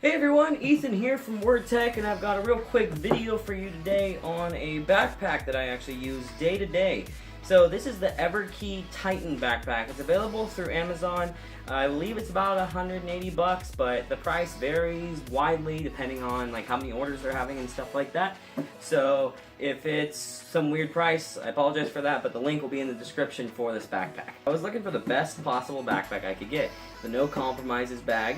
Hey everyone, Ethan here from WordTech, and I've got a real quick video for you today on a backpack that I actually use day to day. So this is the Everki Titan backpack. It's available through Amazon. I believe it's about 180 bucks, but the price varies widely depending on like how many orders they're having and stuff like that. So if it's some weird price, I apologize for that, but the link will be in the description for this backpack. I was looking for the best possible backpack I could get. The no compromises bag.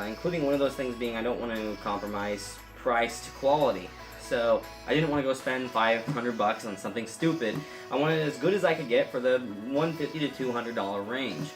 Including one of those things being I don't want to compromise price to quality. So I didn't want to go spend 500 bucks on something stupid. I wanted it as good as I could get for the $150 to $200 range.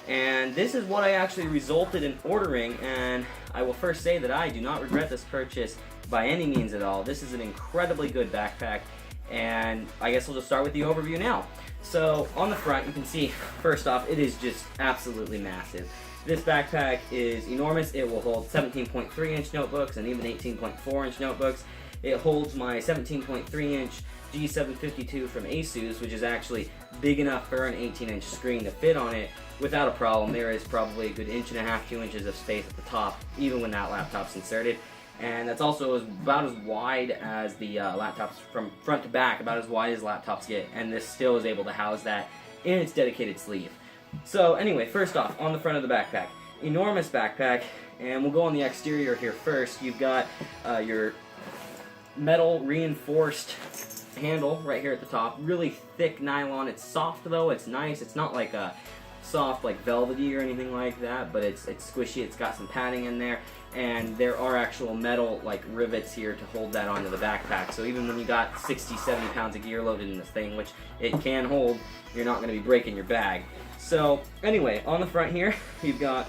And this is what I actually resulted in ordering, and I will first say that I do not regret this purchase by any means at all. This is an incredibly good backpack, and I guess we'll just start with the overview now. So on the front you can see, first off, it is just absolutely massive. This backpack is enormous. It will hold 17.3 inch notebooks and even 18.4 inch notebooks. It holds my 17.3 inch G752 from Asus, which is actually big enough for an 18 inch screen to fit on it without a problem. There is probably a good 1.5 to 2 inches of space at the top, even when that laptop's inserted. And that's also about as wide as the laptops from front to back, about as wide as laptops get, and this still is able to house that in its dedicated sleeve. So anyway, first off, on the front of the backpack, enormous backpack, and we'll go on the exterior here first. You've got your metal reinforced handle right here at the top, really thick nylon. It's soft though, it's nice. It's not like a soft like velvety or anything like that, but it's squishy. It's got some padding in there, and there are actual metal like rivets here to hold that onto the backpack. So even when you got 60-70 pounds of gear loaded in this thing, which it can hold, you're not going to be breaking your bag. So anyway, on the front here, you've got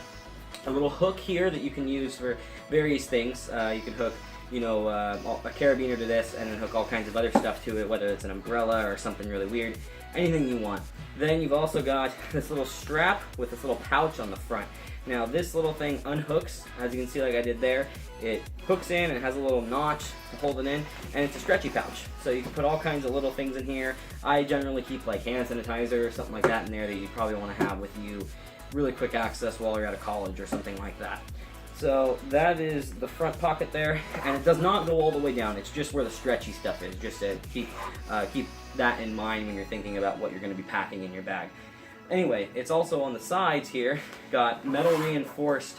a little hook here that you can use for various things. You can hook, you know, a carabiner to this and then hook all kinds of other stuff to it, whether it's an umbrella or something really weird, anything you want. Then you've also got this little strap with this little pouch on the front. Now this little thing unhooks, as you can see like I did there. It hooks in and it has a little notch to hold it in, and it's a stretchy pouch. So you can put all kinds of little things in here. I generally keep like hand sanitizer or something like that in there that you probably want to have with you. Really quick access while you're out of college or something like that. So that is the front pocket there, and it does not go all the way down. It's just where the stretchy stuff is, just to keep that in mind when you're thinking about what you're going to be packing in your bag. Anyway, it's also on the sides here, got metal reinforced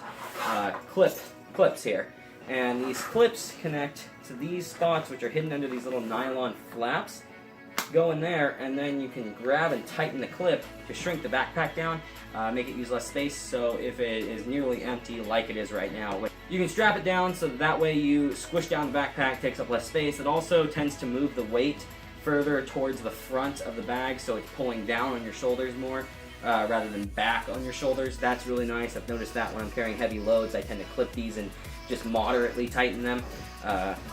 clips here. And these clips connect to these spots, which are hidden under these little nylon flaps. Go in there, and then you can grab and tighten the clip to shrink the backpack down, make it use less space. So if it is nearly empty like it is right now, you can strap it down so that way you squish down the backpack, takes up less space. It also tends to move the weight further towards the front of the bag, so it's pulling down on your shoulders more rather than back on your shoulders. That's really nice. I've noticed that when I'm carrying heavy loads, I tend to clip these and just moderately tighten them.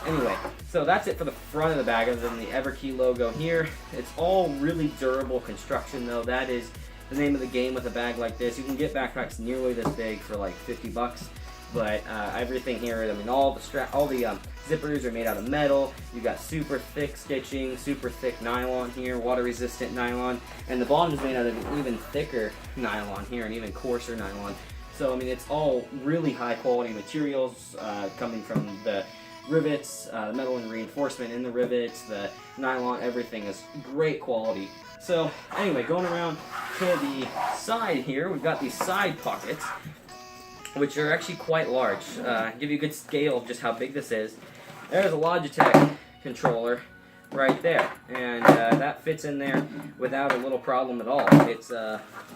Anyway, so that's it for the front of the bag, other than the Everki logo here. It's all really durable construction though. That is the name of the game with a bag like this. You can get backpacks nearly this big for like 50 bucks. But everything here, I mean, all the zippers are made out of metal. You've got super thick stitching, super thick nylon here, water-resistant nylon, and the bottom is made out of even thicker nylon here, and even coarser nylon. So, I mean, it's all really high-quality materials coming from the rivets, the metal and reinforcement in the rivets, the nylon, everything is great quality. So, anyway, going around to the side here, we've got these side pockets, which are actually quite large. Give you a good scale of just how big this is. There's a Logitech controller right there, and that fits in there without a little problem at all. It's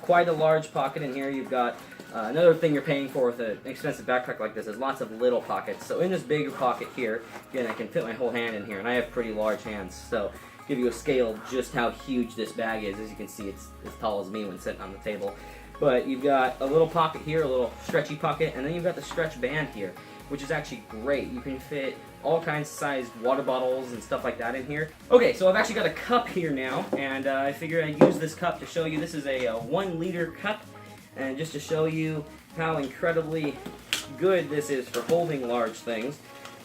quite a large pocket in here. You've got another thing you're paying for with an expensive backpack like this is lots of little pockets. So in this bigger pocket here, again, I can fit my whole hand in here, and I have pretty large hands, so give you a scale of just how huge this bag is. As you can see, it's as tall as me when sitting on the table. But you've got a little pocket here, a little stretchy pocket, and then you've got the stretch band here, which is actually great. You can fit all kinds of sized water bottles and stuff like that in here. Okay, so I've actually got a cup here now, and I figured I'd use this cup to show you. This is a 1 liter cup, and just to show you how incredibly good this is for holding large things.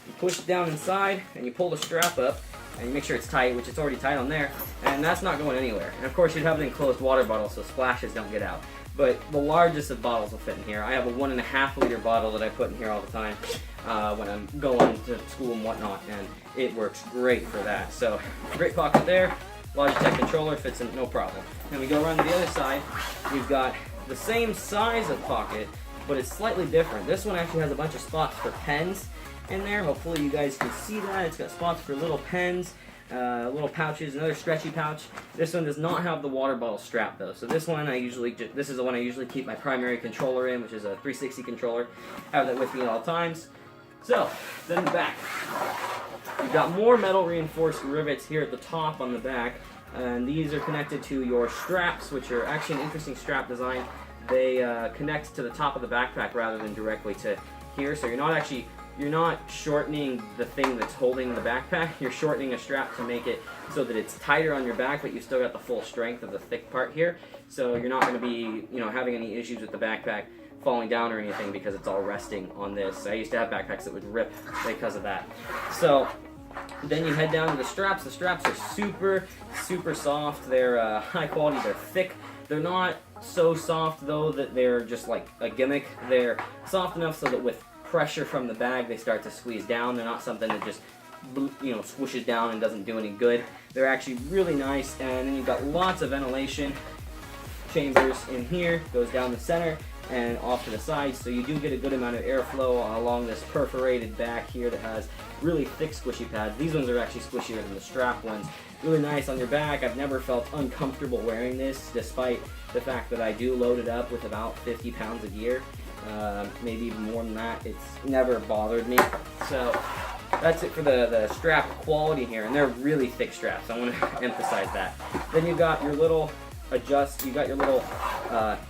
You push it down inside, and you pull the strap up, and you make sure it's tight, which it's already tight on there, and that's not going anywhere. And of course, you'd have an enclosed water bottle so splashes don't get out. but the largest of bottles will fit in here. I have a 1.5 liter bottle that I put in here all the time when I'm going to school and whatnot, and it works great for that. So great pocket there. Logitech controller fits in no problem. Then we go around to the other side. We've got the same size of pocket, but it's slightly different. This one actually has a bunch of spots for pens in there. Hopefully you guys can see that. It's got spots for little pens, little pouches, another stretchy pouch. This one does not have the water bottle strap though. So this one this is the one I usually keep my primary controller in, which is a 360 controller. I have that with me at all times. So then the back. You've got more metal reinforced rivets here at the top on the back, and these are connected to your straps, which are actually an interesting strap design. They connect to the top of the backpack rather than directly to here, so you're not shortening the thing that's holding the backpack. You're shortening a strap to make it so that it's tighter on your back, but you still got the full strength of the thick part here. So you're not going to be, having any issues with the backpack falling down or anything because it's all resting on this. I used to have backpacks that would rip because of that. So then you head down to the straps. The straps are super, super soft. They're high quality. They're thick. They're not so soft though that they're just like a gimmick. They're soft enough so that with pressure from the bag they start to squeeze down. They're not something that just swishes down and doesn't do any good. They're actually really nice, and then you've got lots of ventilation chambers in here. Goes down the center and off to the sides, so you do get a good amount of airflow along this perforated back here that has really thick squishy pads. These ones are actually squishier than the strap ones. Really nice on your back. I've never felt uncomfortable wearing this, despite the fact that I do load it up with about 50 pounds of gear. Maybe even more than that. It's never bothered me. So that's it for the strap quality here, and they're really thick straps. I want to emphasize that. Then you've got your little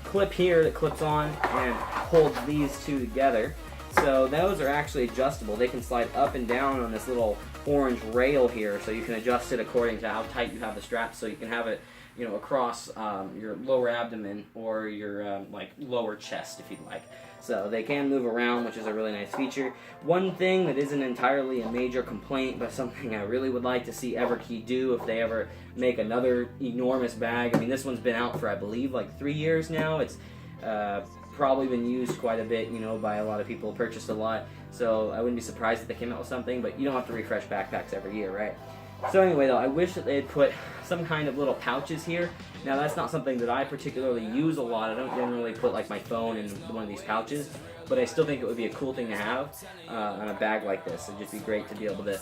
clip here that clips on and holds these two together. So those are actually adjustable. They can slide up and down on this little orange rail here, so you can adjust it according to how tight you have the straps. So you can have it, across your lower abdomen or your lower chest if you'd like. So they can move around, which is a really nice feature. One thing that isn't entirely a major complaint, but something I really would like to see Everki do if they ever make another enormous bag. I mean, this one's been out for, I believe, like 3 years now. It's probably been used quite a bit, by a lot of people, purchased a lot. So I wouldn't be surprised if they came out with something, but you don't have to refresh backpacks every year, right? So anyway, though, I wish that they'd put some kind of little pouches here. Now, that's not something that I particularly use a lot. I don't generally put, my phone in one of these pouches, but I still think it would be a cool thing to have on a bag like this. It'd just be great to be able to,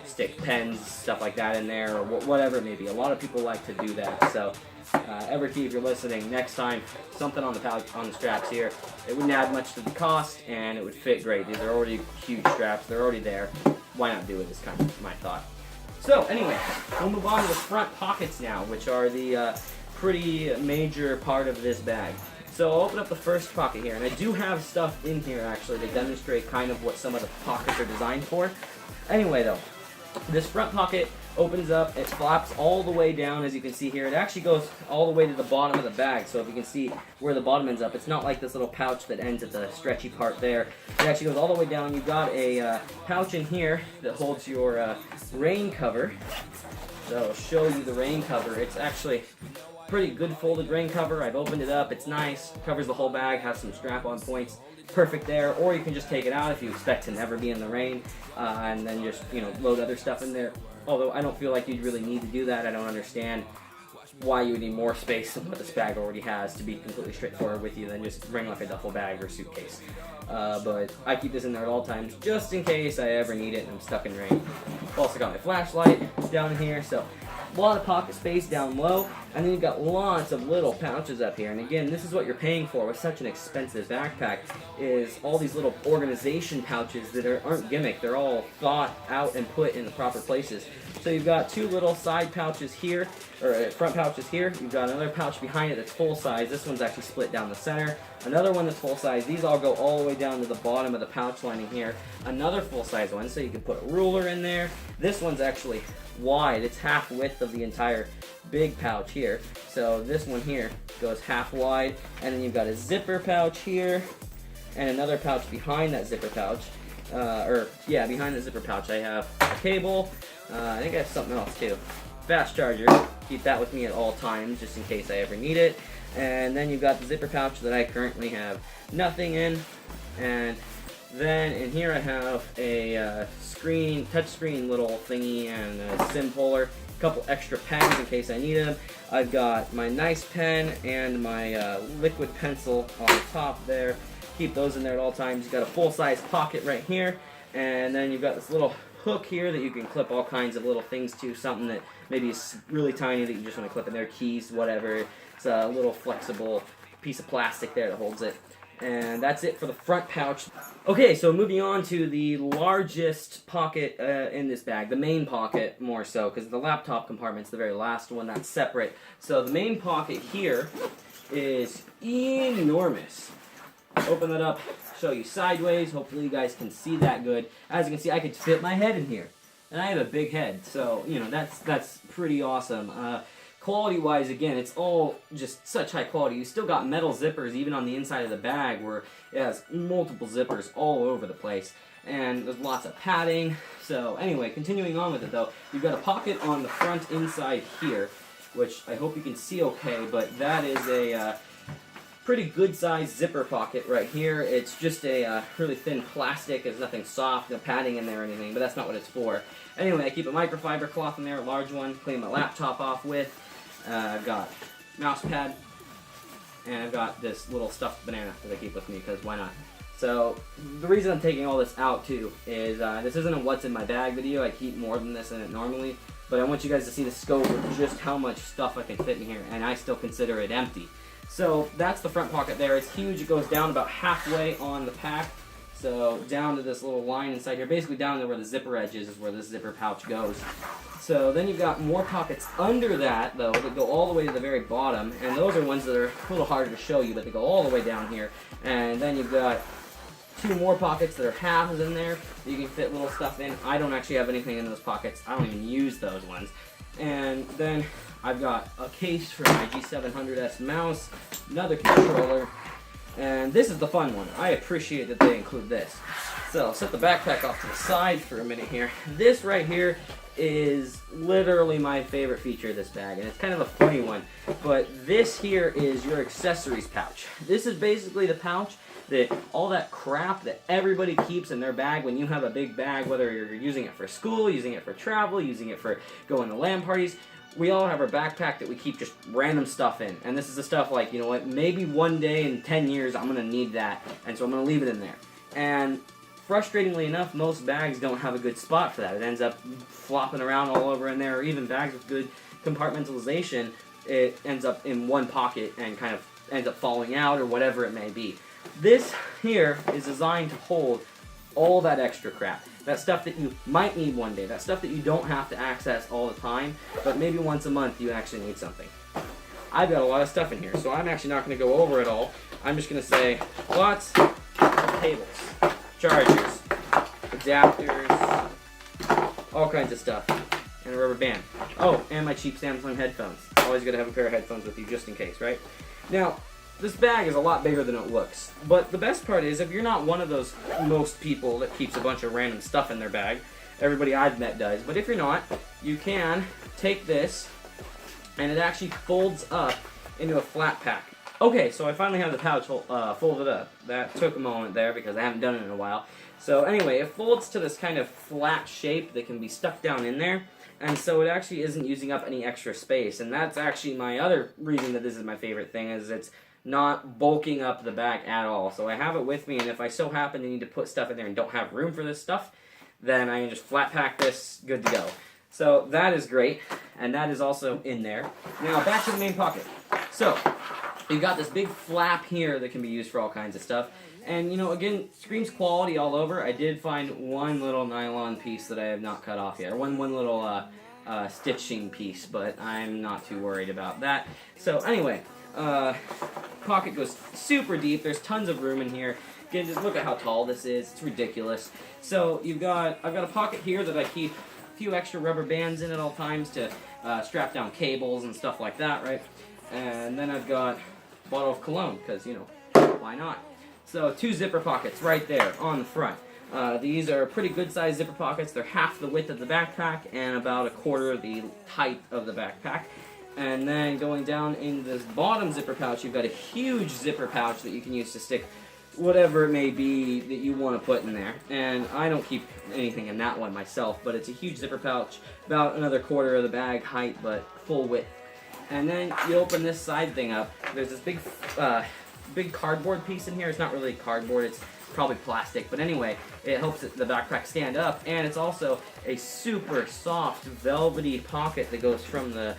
stick pens, stuff like that in there, or whatever it may be. A lot of people like to do that. So, Everki, if you're listening, next time, something on the pouch, on the straps here. It wouldn't add much to the cost, and it would fit great. These are already huge straps. They're already there. Why not do it is kind of my thought. So anyway, we'll move on to the front pockets now, which are the pretty major part of this bag. So I'll open up the first pocket here, and I do have stuff in here actually to demonstrate kind of what some of the pockets are designed for. Anyway though, this front pocket opens up, it flaps all the way down as you can see here. It actually goes all the way to the bottom of the bag, so if you can see where the bottom ends up, it's not like this little pouch that ends at the stretchy part there. It actually goes all the way down. You've got a pouch in here that holds your rain cover. So I'll show you the rain cover. It's actually pretty good folded rain cover. I've opened it up. It's nice. Covers the whole bag. Has some strap-on points. Perfect there. Or you can just take it out if you expect to never be in the rain, and then just load other stuff in there. Although I don't feel like you'd really need to do that. I don't understand why you would need more space than what this bag already has, to be completely straightforward with you, than just bring like a duffel bag or suitcase. But I keep this in there at all times just in case I ever need it and I'm stuck in rain. I've also got my flashlight down here, so a lot of pocket space down low, and then you've got lots of little pouches up here. And again, this is what you're paying for with such an expensive backpack, is all these little organization pouches that aren't gimmick. They're all thought out and put in the proper places. So you've got two little side pouches here, or front pouches here. You've got another pouch behind it that's full size. This one's actually split down the center. Another one that's full size. These all go all the way down to the bottom of the pouch lining here. Another full size one, so you can put a ruler in there. This one's actually wide. It's half width of the entire big pouch here. So this one here goes half wide, and then you've got a zipper pouch here, and another pouch behind that zipper pouch. Behind the zipper pouch I have a cable. I think I have something else too. Fast charger. Keep that with me at all times, just in case I ever need it. And then you've got the zipper pouch that I currently have nothing in. And then in here I have a touchscreen little thingy and a SIM puller, a couple extra pens in case I need them. I've got my nice pen and my liquid pencil on the top there. Keep those in there at all times. You've got a full-size pocket right here, and then you've got this little hook here that you can clip all kinds of little things to, something that maybe is really tiny that you just want to clip in there, keys, whatever. It's a little flexible piece of plastic there that holds it. And that's it for the front pouch. Okay, so moving on to the largest pocket in this bag, the main pocket more so, because the laptop compartment's the very last one that's separate. So the main pocket here is enormous. Open that up, show you sideways. Hopefully you guys can see that good. As you can see, I could fit my head in here. And I have a big head, so, you know, that's pretty awesome. Quality-wise, again, it's all just such high quality. You still got metal zippers even on the inside of the bag where it has multiple zippers all over the place. And there's lots of padding. So anyway, continuing on with it though, you've got a pocket on the front inside here, which I hope you can see okay, but that is a pretty good-sized zipper pocket right here. It's just a really thin plastic. There's nothing soft, no padding in there or anything, but that's not what it's for. Anyway, I keep a microfiber cloth in there, a large one, clean my laptop off with. I've got mouse pad, and I've got this little stuffed banana that I keep with me, because why not? So, the reason I'm taking all this out, too, is this isn't a what's in my bag video. I keep more than this in it normally, but I want you guys to see the scope of just how much stuff I can fit in here, and I still consider it empty. So, that's the front pocket there. It's huge. It goes down about halfway on the pack. So, down to this little line inside here. Basically, down to where the zipper edge is where this zipper pouch goes. So, then you've got more pockets under that, though, that go all the way to the very bottom. And those are ones that are a little harder to show you, but they go all the way down here. And then you've got two more pockets that are halves in there that you can fit little stuff in. I don't actually have anything in those pockets. I don't even use those ones. And then I've got a case for my G700S mouse, another controller, and this is the fun one. I appreciate that they include this. So I'll set the backpack off to the side for a minute here. This right here is literally my favorite feature of this bag, and it's kind of a funny one, but this here is your accessories pouch. This is basically the pouch that all that crap that everybody keeps in their bag when you have a big bag, whether you're using it for school, using it for travel, using it for going to LAN parties. We all have our backpack that we keep just random stuff in. And this is the stuff like, you know what, maybe one day in 10 years I'm going to need that, and so I'm going to leave it in there. And frustratingly enough, most bags don't have a good spot for that. It ends up flopping around all over in there, or even bags with good compartmentalization, it ends up in one pocket and kind of ends up falling out or whatever it may be. This here is designed to hold all that extra crap. That stuff that you might need one day. That stuff that you don't have to access all the time, but maybe once a month you actually need something. I've got a lot of stuff in here, so I'm actually not going to go over it all. I'm just going to say lots of cables, chargers, adapters, all kinds of stuff, and a rubber band. Oh, and my cheap Samsung headphones. Always got to have a pair of headphones with you just in case, right? Now, this bag is a lot bigger than it looks, but the best part is if you're not one of those most people that keeps a bunch of random stuff in their bag, everybody I've met does, but if you're not, you can take this and it actually folds up into a flat pack. Okay, so I finally have the pouch folded up. That took a moment there because I haven't done it in a while. So anyway, it folds to this kind of flat shape that can be stuck down in there, and so it actually isn't using up any extra space, and that's actually my other reason that this is my favorite thing, is it's not bulking up the bag at all. So I have it with me, and if I so happen to need to put stuff in there and don't have room for this stuff, then I can just flat pack this, good to go. So that is great, and that is also in there. Now back to the main pocket. So you've got this big flap here that can be used for all kinds of stuff. And, you know, again, screams quality all over. I did find one little nylon piece that I have not cut off yet, or one little stitching piece, but I'm not too worried about that. So anyway, pocket goes super deep. There's tons of room in here. Again, just look at how tall this is. It's ridiculous. So I've got a pocket here that I keep a few extra rubber bands in at all times to strap down cables and stuff like that, right? And then I've got a bottle of cologne, because, you know, why not? So 2 zipper pockets right there on the front. These are pretty good sized zipper pockets. They're half the width of the backpack and about a quarter the height of the backpack. And then going down in this bottom zipper pouch, you've got a huge zipper pouch that you can use to stick whatever it may be that you want to put in there. And I don't keep anything in that one myself, but it's a huge zipper pouch, about another quarter of the bag height, but full width. And then you open this side thing up. There's this big cardboard piece in here. It's not really cardboard, it's probably plastic, but anyway, it helps the backpack stand up, and it's also a super soft, velvety pocket that goes from the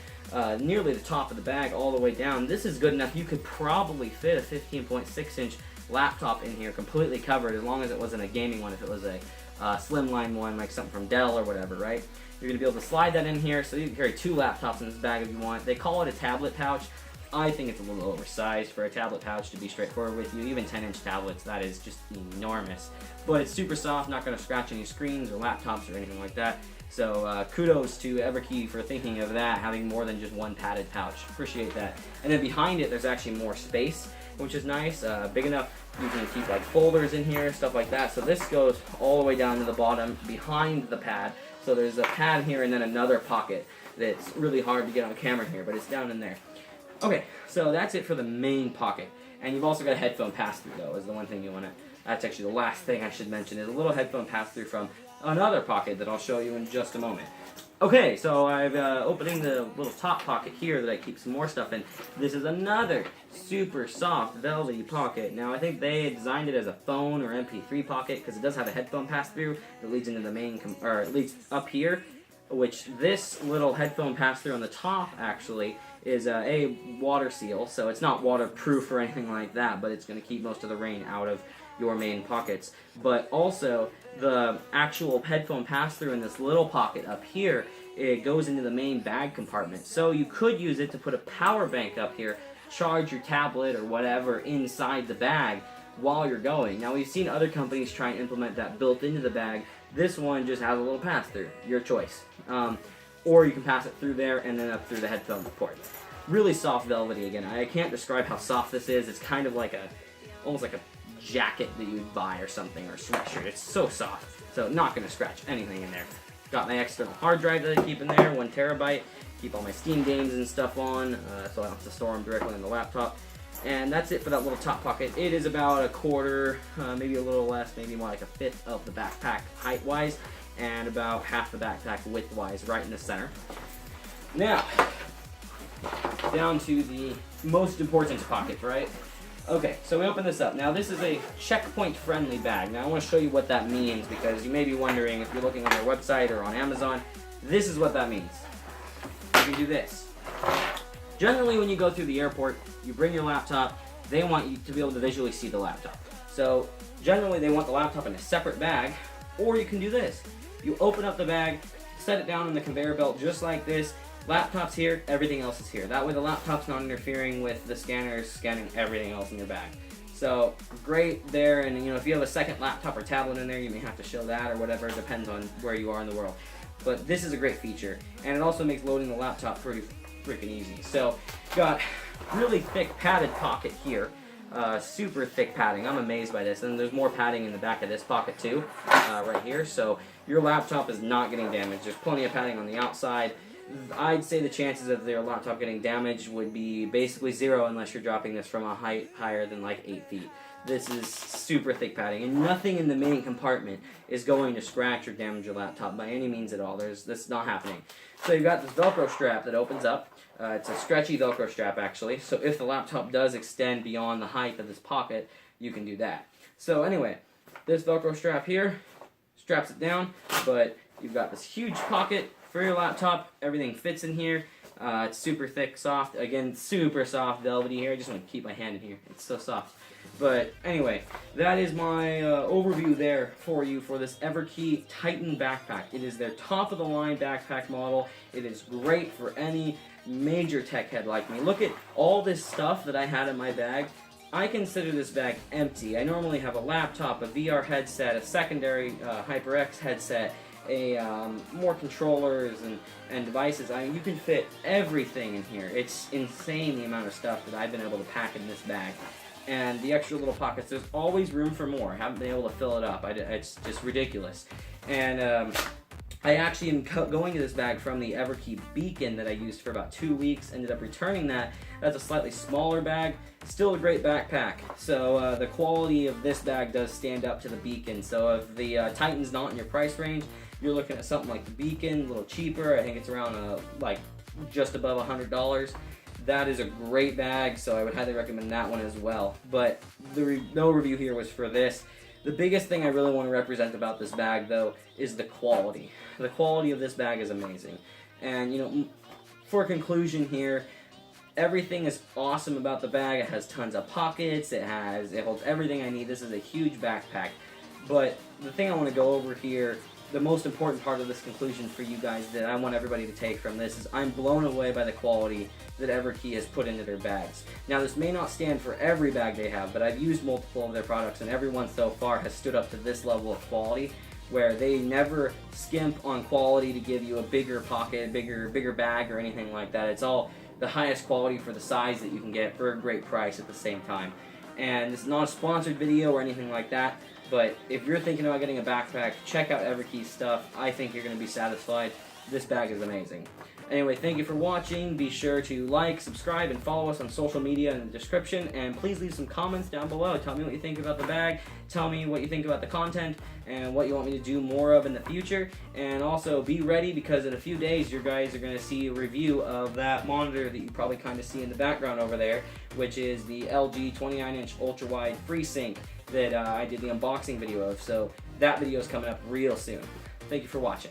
nearly the top of the bag all the way down. This is good enough. You could probably fit a 15.6-inch laptop in here completely covered, as long as it wasn't a gaming one. If it was a slimline one, like something from Dell or whatever, right? You're going to be able to slide that in here, so you can carry 2 laptops in this bag if you want. They call it a tablet pouch. I think it's a little oversized for a tablet pouch, to be straightforward with you. Even 10-inch tablets, that is just enormous. But it's super soft, not going to scratch any screens or laptops or anything like that. So kudos to Everki for thinking of that, having more than just one padded pouch. Appreciate that. And then behind it, there's actually more space, which is nice. Big enough you can keep like folders in here, stuff like that. So this goes all the way down to the bottom behind the pad. So there's a pad here and then another pocket that's really hard to get on camera here, but it's down in there. Okay, so that's it for the main pocket. And you've also got a headphone pass-through, though, is the one thing you want to... That's actually the last thing I should mention, is a little headphone pass-through from another pocket that I'll show you in just a moment. Okay, so I'm opening the little top pocket here that I keep some more stuff in. This is another super soft, velvety pocket. Now, I think they designed it as a phone or MP3 pocket, because it does have a headphone pass-through that leads into the main... or it leads up here, which this little headphone pass-through on the top, actually, is a water seal, so it's not waterproof or anything like that, but it's going to keep most of the rain out of your main pockets. But also, the actual headphone pass-through in this little pocket up here, it goes into the main bag compartment. So you could use it to put a power bank up here, charge your tablet or whatever inside the bag while you're going. Now, we've seen other companies try and implement that built into the bag. This one just has a little pass-through. Your choice. Or you can pass it through there and then up through the headphone port. Really soft, velvety again. I can't describe how soft this is. It's kind of like almost like a jacket that you'd buy or something, or a sweatshirt. It's so soft. So not going to scratch anything in there. Got my external hard drive that I keep in there, 1 terabyte. Keep all my Steam games and stuff on, so I don't have to store them directly on the laptop. And that's it for that little top pocket. It is about a quarter, maybe a little less, maybe more like a fifth of the backpack height-wise, and about half the backpack width-wise, right in the center. Now, down to the most important pocket, right? Okay, so we open this up. Now, this is a checkpoint-friendly bag. Now, I want to show you what that means, because you may be wondering, if you're looking on their website or on Amazon, this is what that means. You can do this. Generally, when you go through the airport, you bring your laptop, they want you to be able to visually see the laptop. So, generally, they want the laptop in a separate bag, or you can do this. You open up the bag, set it down on the conveyor belt just like this. Laptop's here, everything else is here. That way the laptop's not interfering with the scanners scanning everything else in your bag. So, great there, and if you have a second laptop or tablet in there, you may have to show that or whatever. It depends on where you are in the world. But this is a great feature, and it also makes loading the laptop pretty freaking easy. So, got really thick padded pocket here. Super thick padding. I'm amazed by this. And there's more padding in the back of this pocket too, right here. So your laptop is not getting damaged. There's plenty of padding on the outside. I'd say the chances of their laptop getting damaged would be basically 0 unless you're dropping this from a height higher than like 8 feet. This is super thick padding, and nothing in the main compartment is going to scratch or damage your laptop by any means at all. That's not happening. So you've got this Velcro strap that opens up. It's a stretchy Velcro strap, actually. So if the laptop does extend beyond the height of this pocket, you can do that. So anyway, this Velcro strap here straps it down, but you've got this huge pocket for your laptop. Everything fits in here. It's super thick, soft. Again, super soft, velvety here. I just want to keep my hand in here. It's so soft. But anyway, that is my overview there for you for this Everki Titan backpack. It is their top-of-the-line backpack model. It is great for any major tech head like me. Look at all this stuff that I had in my bag. I consider this bag empty. I normally have a laptop, a VR headset, a secondary HyperX headset, more controllers and devices. I mean, you can fit everything in here. It's insane the amount of stuff that I've been able to pack in this bag. And the extra little pockets, there's always room for more. I haven't been able to fill it up. It's just ridiculous. And I actually am going to this bag from the Everki Beacon that I used for about 2 weeks. Ended up returning that. That's a slightly smaller bag, still a great backpack. So the quality of this bag does stand up to the Beacon. So if the Titan's not in your price range, you're looking at something like the Beacon, a little cheaper. I think it's around like just above $100. That is a great bag, so I would highly recommend that one as well. But no review here was for this. The biggest thing I really want to represent about this bag, though, is the quality. The quality of this bag is amazing. And, you know, for conclusion here, everything is awesome about the bag. It has tons of pockets. It holds everything I need. This is a huge backpack. But the thing I want to go over here, the most important part of this conclusion for you guys that I want everybody to take from this is I'm blown away by the quality that Everki has put into their bags. Now, this may not stand for every bag they have, but I've used multiple of their products, and every one so far has stood up to this level of quality, where they never skimp on quality to give you a bigger pocket, bigger bag, or anything like that. It's all the highest quality for the size that you can get for a great price at the same time. And it's not a sponsored video or anything like that, but if you're thinking about getting a backpack, check out Everki's stuff. I think you're going to be satisfied. This bag is amazing. Anyway, thank you for watching. Be sure to like, subscribe, and follow us on social media in the description. And please leave some comments down below. Tell me what you think about the bag. Tell me what you think about the content and what you want me to do more of in the future. And also be ready, because in a few days you guys are going to see a review of that monitor that you probably kind of see in the background over there, which is the LG 29-inch ultra-wide FreeSync that I did the unboxing video of. So that video is coming up real soon. Thank you for watching.